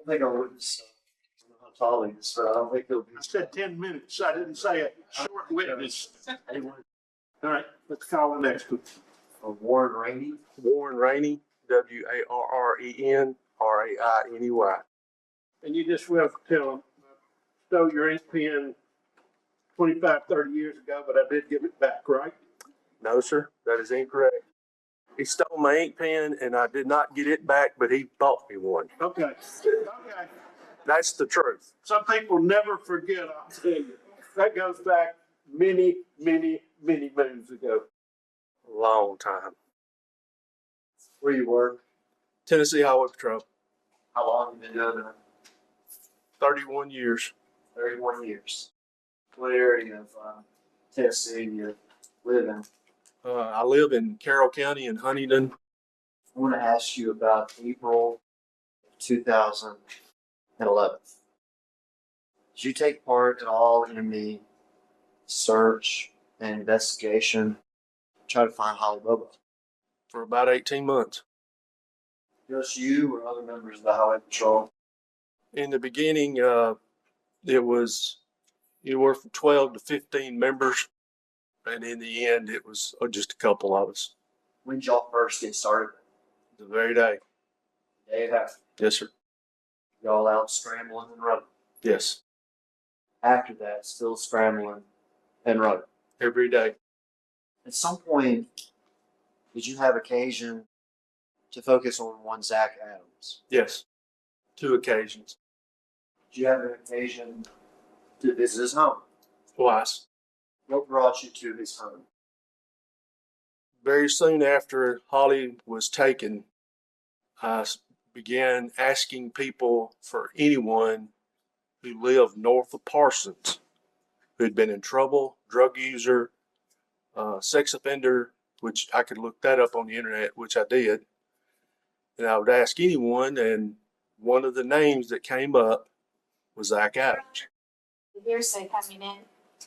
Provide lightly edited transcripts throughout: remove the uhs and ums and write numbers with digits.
think I would just, I don't know how tall he is, but I don't think he'll be. I said 10 minutes. I didn't say a short witness. Anyone? All right, let's call the next one. Warren Rainey. Warren Rainey, WarrenRainey. And you just will tell them, stole your ink pen 25, 30 years ago, but I did give it back, right? No, sir, that is incorrect. He stole my ink pen and I did not get it back, but he bought me one. Okay. Okay. That's the truth. Some people never forget, I'll tell you. That goes back many, many, many moons ago. Long time. Where you work? Tennessee Highway Patrol, How long have you been doing that? 31 years. 31 years. What area of Tennessee do you live in? I live in Carroll County in Huntingdon. I want to ask you about April 2011. Did you take part at all in the search and investigation to try to find Holly Bobo? For about 18 months. Just you or other members of the Highway Patrol? In the beginning, it was anywhere from 12 to 15 members. And in the end, it was just a couple of us. When did y'all first get started? The very day. Day and a half. Yes, sir. Y'all out scrambling and running. Yes. After that, still scrambling and running. Every day. At some point, did you have occasion to focus on one Zach Adams? Yes. 2 occasions. Did you have an occasion to visit his home? Twice. What brought you to his home? Very soon after Holly was taken, I began asking people for anyone who lived north of Parsons, who had been in trouble, drug user, sex offender, which I could look that up on the internet, which I did. And I would ask anyone, and one of the names that came up was Zach Adams. The hearsay coming in,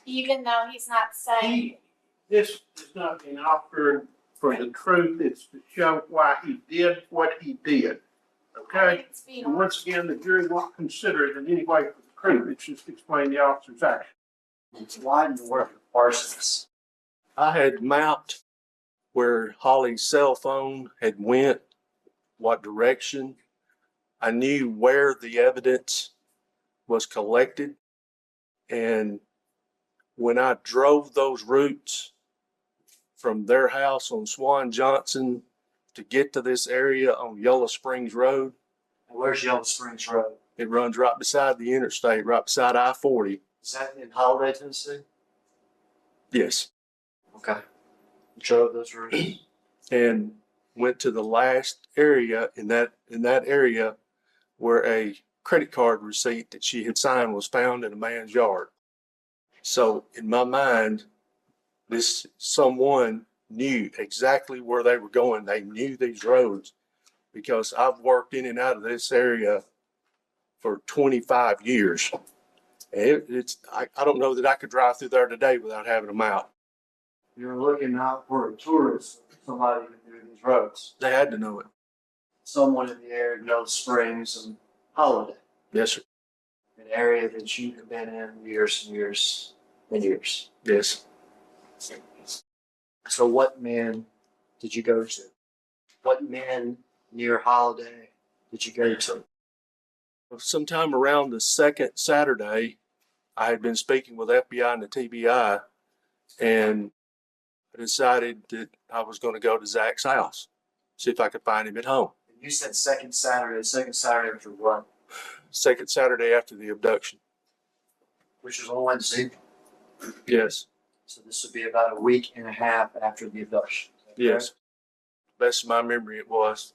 even though he's not saying. This is not being offered for the truth. It's to show why he did what he did. Okay? It's being And once again, the jury won't consider it in any way for the truth. It's just explain the officer's action. Why did you work with Parsons? I had mapped where Holly's cell phone had went, what direction. I knew where the evidence was collected. And when I drove those routes from their house on Swan Johnson to get to this area on Yellow Springs Road, And where's Yellow Springs Road? it runs right beside the interstate, right beside I-40. Is that in Holladay, Tennessee? Yes. Okay. You drove those routes. And went to the last area in that area where a credit card receipt that she had signed was found in a man's yard. So in my mind, this someone knew exactly where they were going. They knew these roads because I've worked in and out of this area for 25 years. And I don't know that I could drive through there today without having them out. You're looking out for a tourist, somebody who knew these roads. They had to know it. Someone in the area of Yellow Springs and Holladay. Yes, sir. An area that you have been in years and years and years. Yes. So what men did you go to? What men near Holladay did you go to? Sometime around the second Saturday, I had been speaking with FBI and the TBI, and I decided that I was going to go to Zach's house, see if I could find him at home. You said second Saturday after what? Second Saturday after the abduction. Which was on Wednesday. Yes. So this would be about a week and a half after the abduction. Is that Yes. correct? Best of my memory, it was.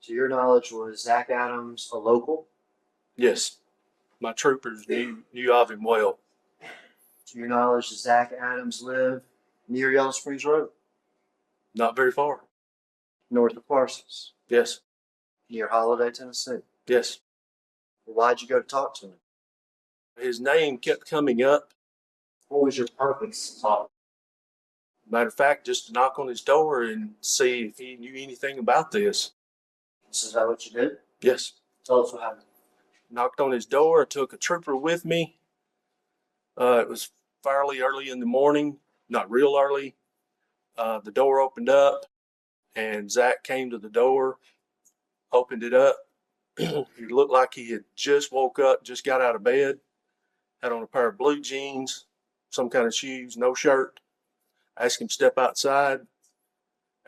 To your knowledge, was Zach Adams a local? Yes. My troopers knew of him well. To your knowledge, does Zach Adams live near Yellow Springs Road? Not very far. North of Parsons? Yes. Near Holladay, Tennessee? Yes. Why'd you go to talk to him? His name kept coming up. What was your purpose? Matter of fact, just to knock on his door and see if he knew anything about this. Is that what you did? Yes. Tell us what happened. knocked on his door. I took a trooper with me. It was fairly early in the morning, not real early. The door opened up and Zach came to the door, opened it up. He looked like he had just woke up, just got out of bed, had on a pair of blue jeans, some kind of shoes, no shirt. Asked him to step outside,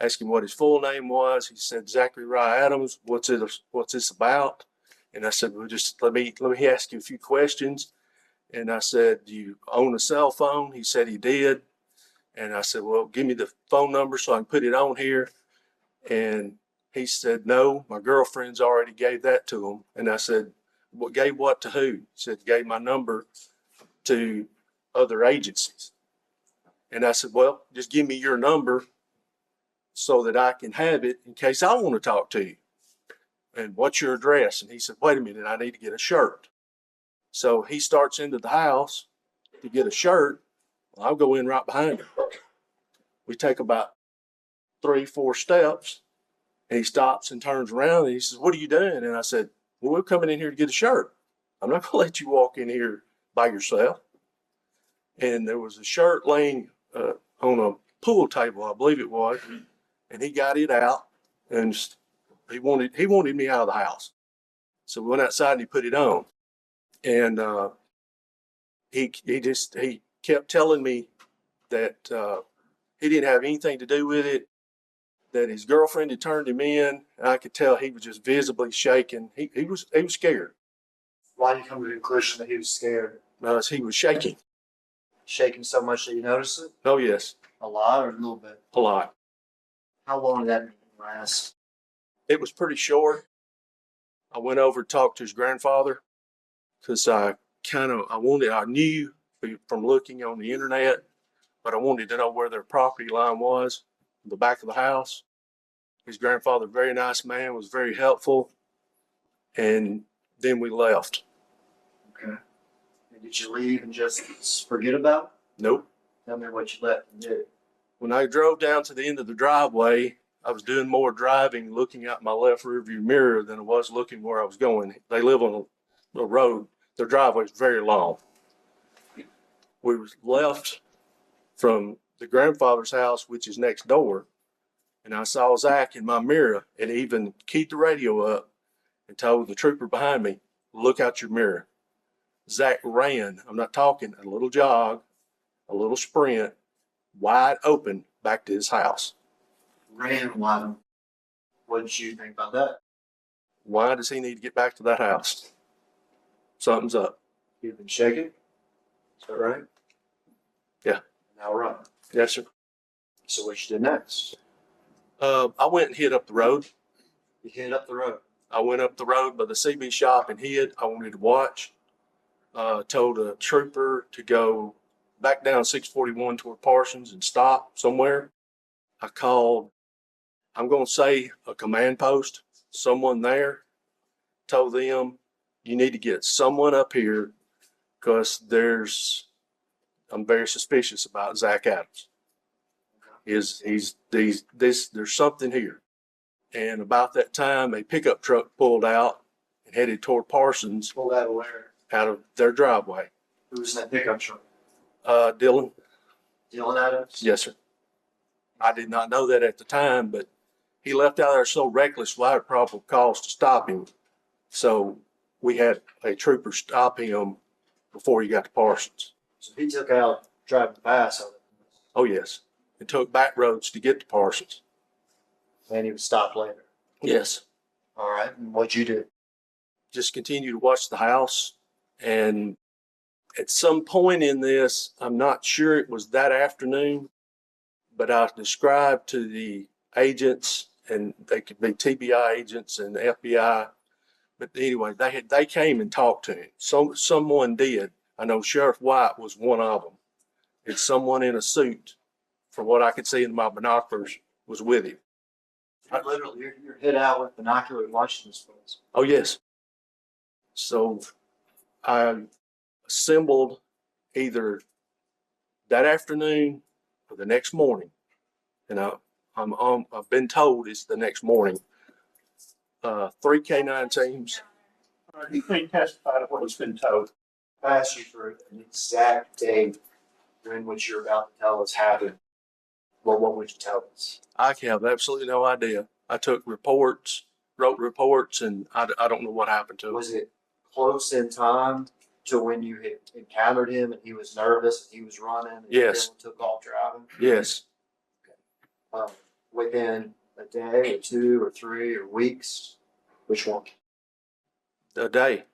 asked him what his full name was. He said, Zachary Adams. What's this about? And I said, well, just let me ask you a few questions. And I said, do you own a cell phone? He said he did. And I said, well, give me the phone number so I can put it on here. And he said, no, my girlfriend's already gave that to him. And I said, what, gave what to who? He said, gave my number to other agencies. And I said, well, just give me your number so that I can have it in case I want to talk to you. And what's your address? And he said, wait a minute, I need to get a shirt. So he starts into the house to get a shirt. Well, I'll go in right behind him. We take about 3-4 steps. And he stops and turns around and he says, what are you doing? And I said, well, we're coming in here to get a shirt. I'm not going to let you walk in here by yourself. And there was a shirt laying on a pool table, I believe it was. And he got it out and he wanted me out of the house. So we went outside and he put it on. And he kept telling me that he didn't have anything to do with it, that his girlfriend had turned him in. And I could tell he was just visibly shaking. He was scared. Why did you come to the conclusion that he was scared? He was shaking. Shaking so much that you noticed it? Oh, yes. A lot or a little bit? A lot. How long did that meeting last? It was pretty short. I went over to talk to his grandfather because I knew from looking on the internet, but I wanted to know where their property line was, the back of the house. His grandfather, very nice man, was very helpful. And then we left. Okay. And did you leave and just forget about it? Nope. Tell me what you left and did. When I drove down to the end of the driveway, I was doing more driving, looking out my left rearview mirror than I was looking where I was going. They live on a road. Their driveway is very long. We was left from the grandfather's house, which is next door, and I saw Zach in my mirror and even keyed the radio up and told the trooper behind me, look out your mirror. Zach ran, I'm not talking, a little jog, a little sprint, wide open back to his house. Ran wide open. What did you think about that? Why does he need to get back to that house? Something's up. You've been shaking? Is that right? Yeah. Now run. Yes, sir. So what you did next? I went and hid up the road. You hid up the road. I went up the road by the CB shop and hid. I wanted to watch. Told a trooper to go back down 641 toward Parsons and stop somewhere. I called, I'm going to say a command post, someone there, told them, you need to get someone up here because I'm very suspicious about Zach Adams. There's something here. And about that time, a pickup truck pulled out and headed toward Parsons. Pull that where? Out of their driveway. Who was in that pickup truck? Dylan. Dylan Adams? Yes, sir. I did not know that at the time, but he left out there so reckless, well, I had probable cause to stop him. So we had a trooper stop him before he got to Parsons. So he took out driving fast on it. Oh, yes. And took back roads to get to Parsons. And he was stopped later. Yes. All right. And what'd you do? Just continue to watch the house. And at some point in this, I'm not sure it was that afternoon, but I described to the agents, and they could be TBI agents and the FBI. But anyway, they came and talked to him. Someone did. I know Sheriff White was one of them. And someone in a suit, from what I could see in my binoculars, was with him. Literally, you're hid out with binocular and watching this place. Oh, yes. So I assembled either that afternoon or the next morning. And I've been told it's the next morning. 3 K9 teams. He can't testify to what he's been told. I asked you for an exact date when what you're about to tell us happened. Well, what would you tell us? I have absolutely no idea. I took reports, wrote reports, and I don't know what happened to him. Was it close in time to when you had encountered him and he was nervous and he was running? And Yes. then took off driving? Yes, Within a day or 2 or 3 or weeks? Which one? a day.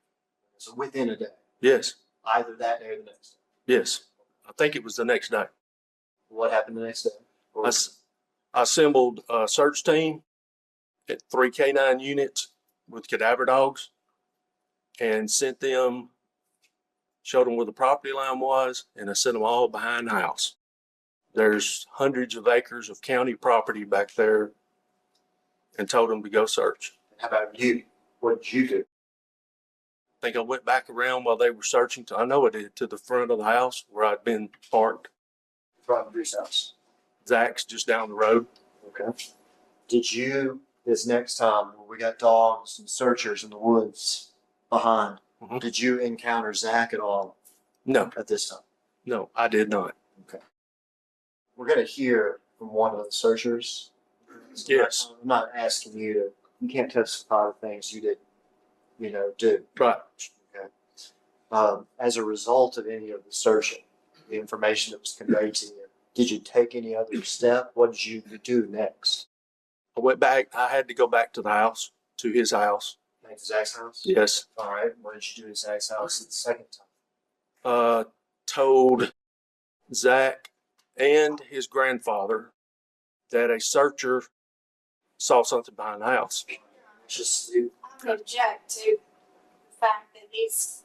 So within a day, Yes, either that day or the next day. yes. I think it was the next day. What happened the next day? Or- I assembled a search team at 3 K9 units with cadaver dogs and sent them, showed them where the property line was, and I sent them all behind the house. There's hundreds of acres of county property back there and told them to go search. How about you? What did you do? I think I went back around while they were searching I know I did, to the front of the house where I'd been parked. From Drew's house. Zach's just down the road. Okay. Did you, this next time, when we got dogs and searchers in the woods behind, Mhm. did you encounter Zach at all No, at this time? no, I did not. We're going to hear from one of the searchers. Yes. I'm not asking you to, you can't testify to things you didn't, do. Right. As a result of any of the searching, the information that was conveyed to you, did you take any other step? What did you do next? I went back. I had to go back to the house, to his house. Back to Zach's house? Yes. All right. What did you do at Zach's house the second time? Told Zach and his grandfather that a searcher saw something behind the house. Just I would object to the fact that he's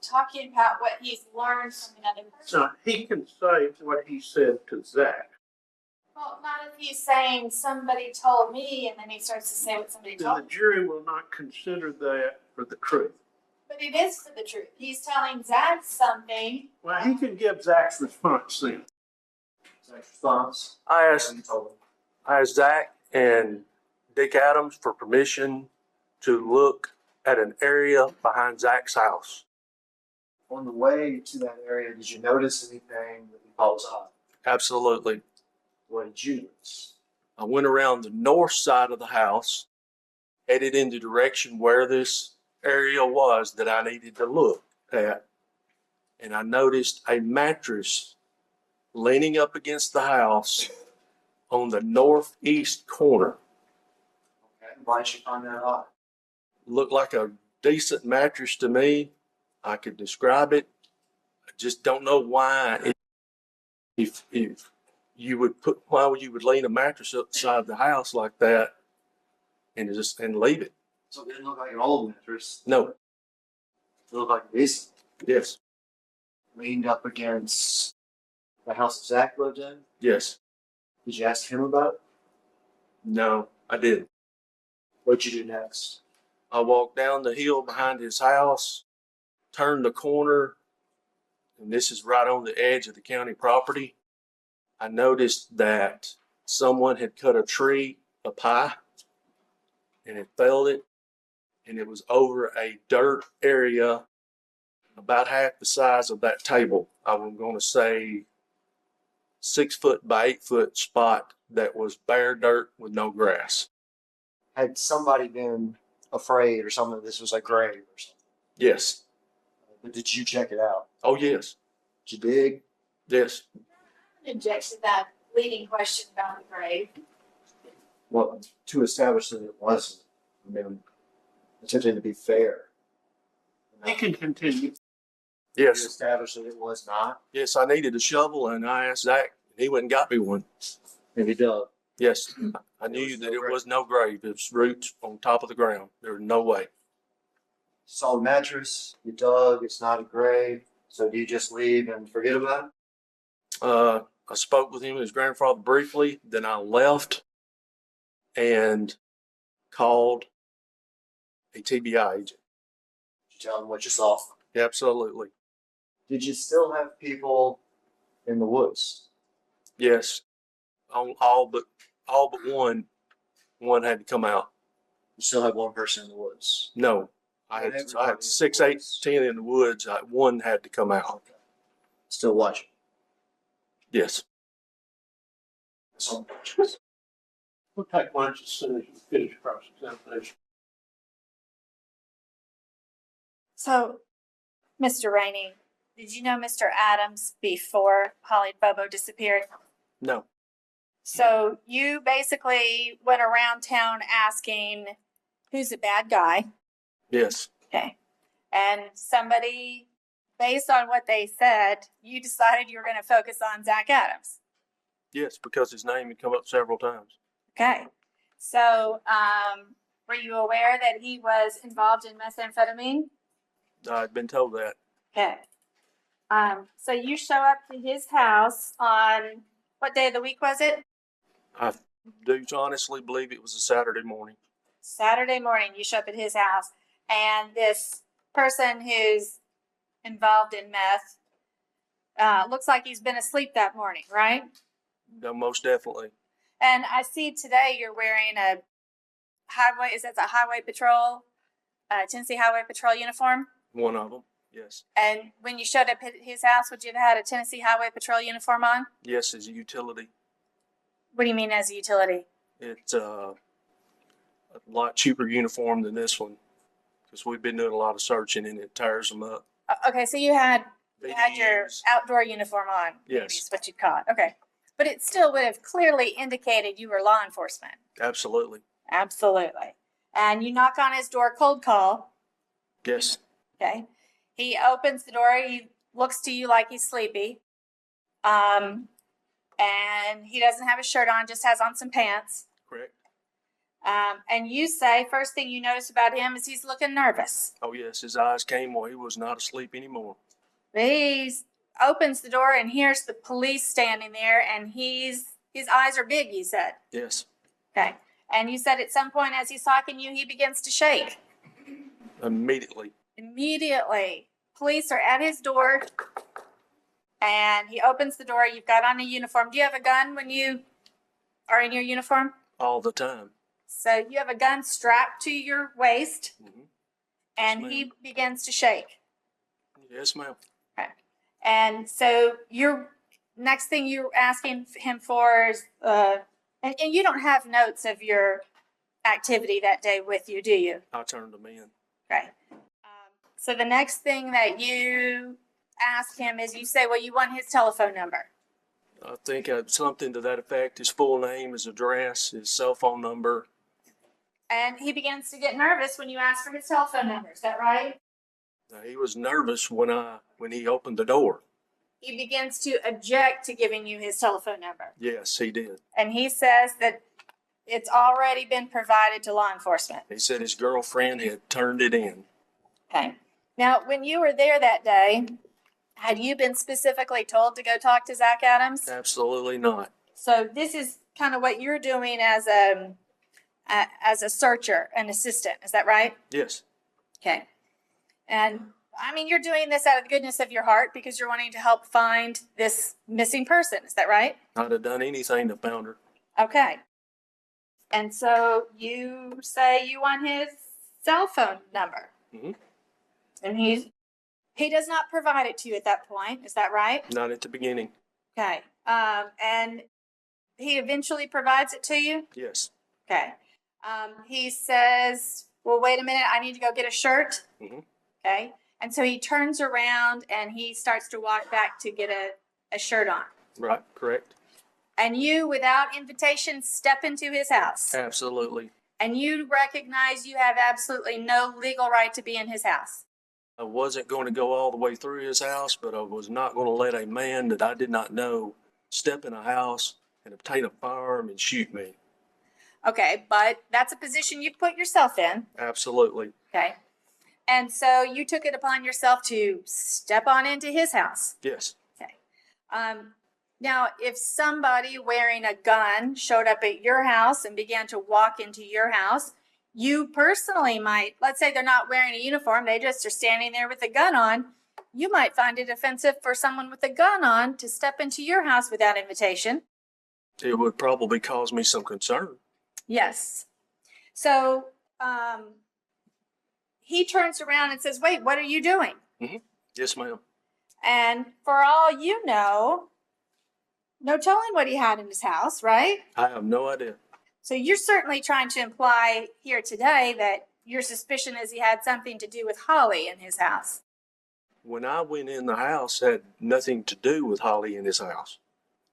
talking about what he's learned from another person. So he can say what he said to Zach. Well, not if he's saying somebody told me, and then he starts to say what somebody Then told the me. jury will not consider that for the truth. But it is for the truth. He's telling Zach something. Well, he can give Zach's response then. Zach's response. I What you told him. asked Zach and Dick Adams for permission to look at an area behind Zach's house. On the way to that area, did you notice anything that you thought was odd? Absolutely. What did you notice? I went around the north side of the house, headed in the direction where this area was that I needed to look at. And I noticed a mattress leaning up against the house on the northeast corner. Okay. Why did you find that odd? Looked like a decent mattress to me. I could describe it. I just don't know why. If you would why you would lean a mattress upside the house like that and leave it. So it didn't look like an old mattress. No. It looked like a decent. Yes. Leaned up against the house Zach lived in. Yes. Did you ask him about it? No, I didn't. What'd you do next? I walked down the hill behind his house, turned the corner, and this is right on the edge of the county property. I noticed that someone had cut a tree up high and had felled it, and it was over a dirt area about half the size of that table. I'm going to say 6 foot by 8 foot spot that was bare dirt with no grass. Had somebody been afraid or something that this was a grave or something? Yes. But did you check it out? Oh, yes. Did you dig? Yes. I object to that leading question about the grave. Well, to establish that it wasn't. I mean, attempting to be fair. He can continue. To Yes. establish that it was not. Yes, I needed a shovel, and I asked Zach, and he went and got me one. Maybe dug. Yes, I knew that it was no grave. It was roots on top of the ground. There was no way. Solid mattress. You dug. It's not a grave. So do you just leave and forget about it? I spoke with him and his grandfather briefly. Then I left and called a TBI agent. Did you tell them what you saw? Absolutely. Did you still have people in the woods? Yes. On all but one had to come out. You still have one person in the woods. No, I And had everybody 6, 8, was 10 in the woods. One had to come out. Still watching. Yes. We'll take lunch as soon as you finish cross-examination. So, Mr. Rainey, did you know Mr. Adams before Holly Bobo disappeared? No. So you basically went around town asking who's a bad guy. Yes. Okay. And somebody, based on what they said, you decided you were going to focus on Zach Adams. Yes, because his name had come up several times. Okay. So, were you aware that he was involved in methamphetamine? I'd been told that. Okay. So you show up to his house on what day of the week was it? I do honestly believe it was a Saturday morning. Saturday morning, you show up at his house, and this person who's involved in meth looks like he's been asleep that morning, right? No, most definitely. And I see today you're wearing a highway, is that a highway patrol, Tennessee Highway Patrol uniform? One of them. Yes. And when you showed up at his house, would you have had a Tennessee Highway Patrol uniform on? Yes, as a utility. What do you mean as a utility? It's a lot cheaper uniform than this one because we've been doing a lot of searching and it tears them up. Okay, so you had your BDUs. outdoor uniform on. Yes. Maybe is what you'd call it. Okay. But it still would have clearly indicated you were law enforcement. Absolutely. Absolutely. And you knock on his door, cold call. Yes. Okay. He opens the door. He looks to you like he's sleepy. And he doesn't have a shirt on, just has on some pants. Correct. And you say, first thing you notice about him is he's looking nervous. Oh, yes. His eyes came while he was not asleep anymore. He opens the door and hears the police standing there, and his eyes are big, you said. Yes. Okay. And you said at some point as he's talking to you, he begins to shake. Immediately. Immediately. Police are at his door, and he opens the door. You've got on a uniform. Do you have a gun when you are in your uniform? All the time. So you have a gun strapped to your waist, Mm-hmm. and Yes, he ma'am. begins to shake. Yes, ma'am. Okay. And so next thing you're asking him for is, and you don't have notes of your activity that day with you, do you? I turned them in. Okay. So the next thing that you ask him is you say, well, you want his telephone number. I think something to that effect. His full name, his address, his cell phone number. And he begins to get nervous when you ask for his telephone number. Is that right? Now, he was nervous when he opened the door. He begins to object to giving you his telephone number. Yes, he did. And he says that it's already been provided to law enforcement. He said his girlfriend had turned it in. Okay. Now, when you were there that day, had you been specifically told to go talk to Zach Adams? Absolutely not. So this is kind of what you're doing as a searcher, an assistant. Is that right? Yes. Okay. And I mean, you're doing this out of the goodness of your heart because you're wanting to help find this missing person. Is that right? I'd have done anything to found her. Okay. And so you say you want his cell phone number. Mhm. And he does not provide it to you at that point. Is that right? Not at the beginning. Okay. And he eventually provides it to you? Yes. Okay. He says, well, wait a minute. I need to go get a shirt. Mhm. Okay. And so he turns around and he starts to walk back to get a shirt on. Right. Correct. And you, without invitation, step into his house. Absolutely. And you recognize you have absolutely no legal right to be in his house. I wasn't going to go all the way through his house, but I was not going to let a man that I did not know step in a house and obtain a firearm and shoot me. Okay, but that's a position you put yourself in. Absolutely. Okay. And so you took it upon yourself to step on into his house. Yes. Okay. Now, if somebody wearing a gun showed up at your house and began to walk into your house, you personally might, let's say they're not wearing a uniform, they just are standing there with a gun on. You might find it offensive for someone with a gun on to step into your house without invitation. It would probably cause me some concern. Yes. So, he turns around and says, wait, what are you doing? Yes, ma'am. And for all you know, no telling what he had in his house, right? I have no idea. So you're certainly trying to imply here today that your suspicion is he had something to do with Holly in his house. When I went in the house, it had nothing to do with Holly in his house.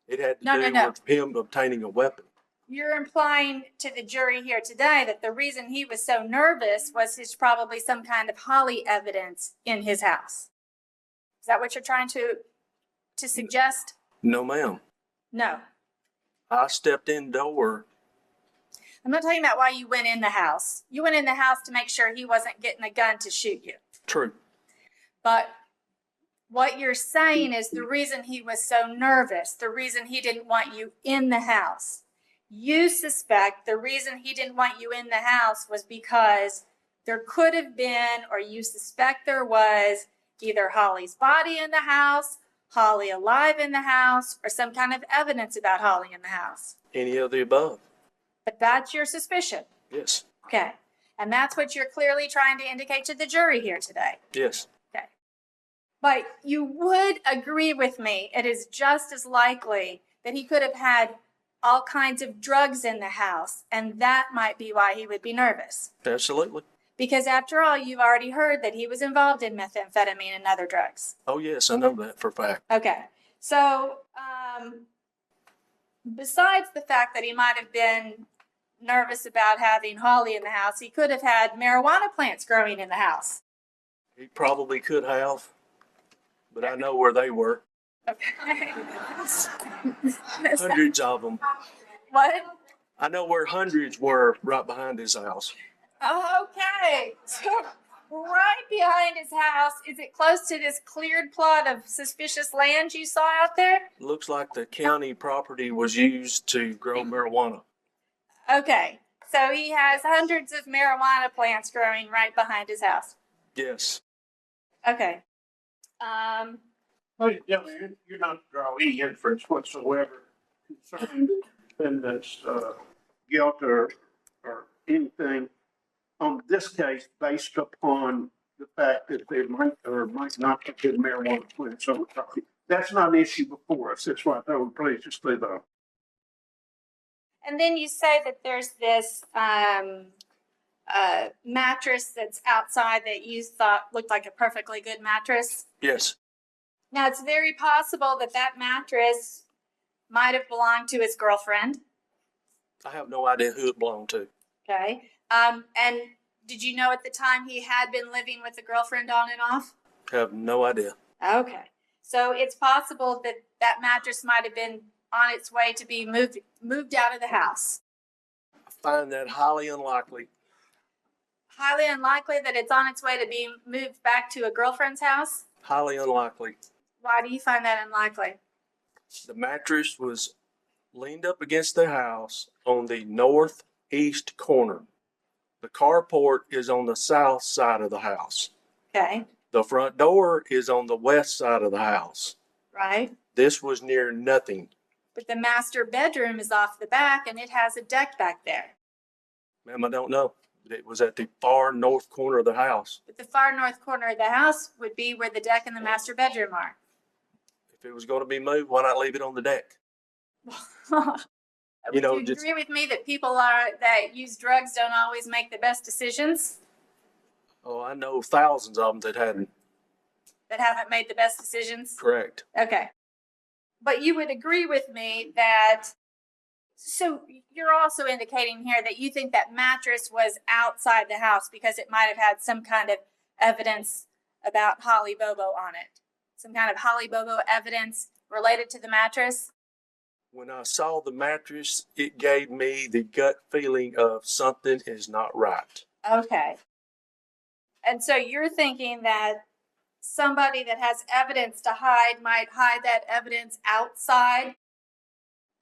It had to do No. with him obtaining a weapon. You're implying to the jury here today that the reason he was so nervous was there's probably some kind of Holly evidence in his house. Is that what you're trying to suggest? No, ma'am. No. I stepped in the door. I'm not talking about why you went in the house. You went in the house to make sure he wasn't getting a gun to shoot you. True. But what you're saying is the reason he was so nervous, the reason he didn't want you in the house. You suspect the reason he didn't want you in the house was because there could have been, or you suspect there was, either Holly's body in the house, Holly alive in the house, or some kind of evidence about Holly in the house. Any of the above? But that's your suspicion. Yes. Okay. And that's what you're clearly trying to indicate to the jury here today. Yes. Okay. But you would agree with me, it is just as likely that he could have had all kinds of drugs in the house, and that might be why he would be nervous. Absolutely. Because after all, you've already heard that he was involved in methamphetamine and other drugs. Oh, yes, I know that for a fact. Okay. So, besides the fact that he might have been nervous about having Holly in the house, he could have had marijuana plants growing in the house. He probably could have, but I know where they were. Okay. Hundreds of them. What? I know where hundreds were right behind his house. Okay. So right behind his house, is it close to this cleared plot of suspicious land you saw out there? Looks like the county property was used to grow marijuana. Okay. So he has hundreds of marijuana plants growing right behind his house. Yes. Okay. Ladies and gentlemen, you're not to draw any inference whatsoever concerning the defendant's guilt or anything on this case based upon the fact that there might or might not have been marijuana plants on the property. That's not an issue before us. That's why I would please just leave that. And then you say that there's this mattress that's outside that you thought looked like a perfectly good mattress. Yes. Now, it's very possible that that mattress might have belonged to his girlfriend. I have no idea who it belonged to. Okay. And did you know at the time he had been living with a girlfriend on and off? Have no idea. Okay. So it's possible that that mattress might have been on its way to be moved out of the house. I find that highly unlikely. Highly unlikely that it's on its way to be moved back to a girlfriend's house. Highly unlikely. Why do you find that unlikely? The mattress was leaned up against the house on the northeast corner. The carport is on the south side of the house. Okay. The front door is on the west side of the house. Right. This was near nothing. But the master bedroom is off the back and it has a deck back there. Ma'am, I don't know. It was at the far north corner of the house. But the far north corner of the house would be where the deck and the master bedroom are. If it was going to be moved, why not leave it on the deck? Would know, you just- agree with me that people that use drugs don't always make the best decisions? Oh, I know thousands of them that hadn't. That haven't made the best decisions? Correct. Okay. But you would agree with me that, so you're also indicating here that you think that mattress was outside the house because it might have had some kind of evidence about Holly Bobo on it. Some kind of Holly Bobo evidence related to the mattress? When I saw the mattress, it gave me the gut feeling of something is not right. Okay. And so you're thinking that somebody that has evidence to hide might hide that evidence outside?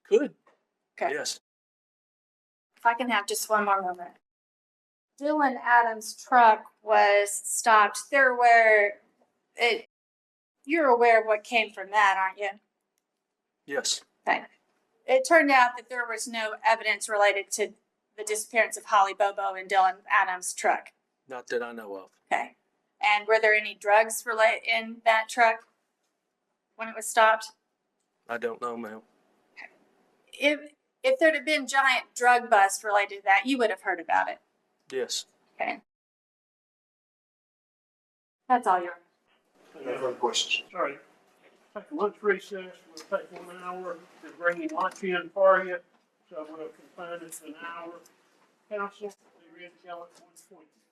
Could. Okay. Yes. If I can have just one more moment. Dylan Adams' truck was stopped. You're aware of what came from that, aren't you? Yes. Okay. It turned out that there was no evidence related to the disappearance of Holly Bobo in Dylan Adams' truck. Not that I know of. Okay. And were there any drugs in that truck when it was stopped? I don't know, ma'am. If there'd have been giant drug bust related to that, you would have heard about it. Yes. Okay. That's all your. No further questions. All right. Take a lunch recess. We'll take 1 hour to bring you lunch in for you. So we'll confine it to an hour. Council, be ready to go at 1:20.